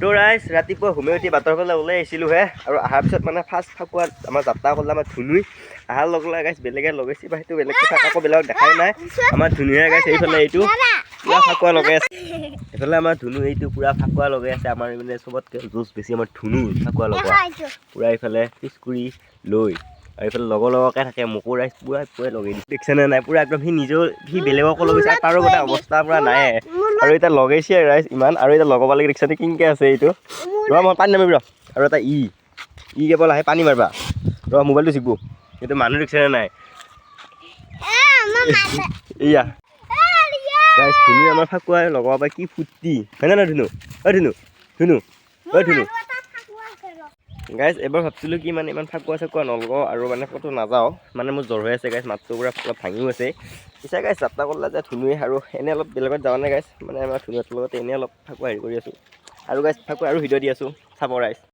তো ৰাইজ ৰাতিপুৱা ঘুমি উঠি বাটৰ ফালে ওলাই আহিছিলোঁহে আৰু অহাৰ পিছত মানে ফাৰ্ষ্ট ফাকুৱাত আমাৰ যাত্ৰা কৰিলে আমাৰ ধুনুই অহাৰ লগে লগে গাইছ বেলেগে লগাইছে বা সেইটো বেলেগ কথা আকৌ বেলেগক দেখাই নাই আমাৰ ধুনুৱে গাইছ এইফালে এইটো পুৰা ফাকুৱা লগাই আছে এইফালে আমাৰ ধুনু এইটো পুৰা ফাকুৱা লগাই আছে আমাৰ মানে চবতকৈ জোচ বেছি আমাৰ ধুনুৰ ফাকুৱা লগোৱা পুৰা এইফালে পিচকুৰি লৈ আৰু এইফালে লগৰকে থাকে মোকো ৰাইজ পুৰা পুৰা লগাই দিছে দেখিছেনে নাই পুৰা একদম সি বেলেগকো লগাইছে তাৰো গোটেই অৱস্থা পুৰা নাই আৰু এতিয়া লগাইছে ৰাইজ ইমান আৰু এতিয়া লগাব লাগে দেখিছেনে কিনকৈ আছে এইটো মই পানী নামিবি আৰু এটা ই কেৱল আহে পানী মাৰিবা মোবাইলটো চিকবো এইটো মানুহ দেখিছেনে নাই এয়া গাইছ ধুনু আমাৰ ফাকুৱাই লগাব পাৰে কি ফূৰ্তি হয়নে নহয় ধুনু ধুনু গাইছ এবাৰ ভাবছিলোঁ কি মানে ইমান ফাকুৱা নলগাওঁ আৰু মানে ক'তো নাযাওঁ মানে মোৰ জ্বৰ হৈ আছে গাইছ মাতটো পুৰা অলপ ভাঙিও আছে পিছে গাইছ যাত্ৰা কৰিলে যে ধুনুৱে আৰু এনেই অলপ বেলেগত যাওঁ নাই গাইছ মানে আমাৰ ধুনুহঁতৰ লগতে এনেই অলপ ফাকুৱা হেৰি কৰি আছোঁ আৰু গাইছ ফাকুৱা আৰু ভিডিঅ' দি আছোঁ চাব ৰাইজ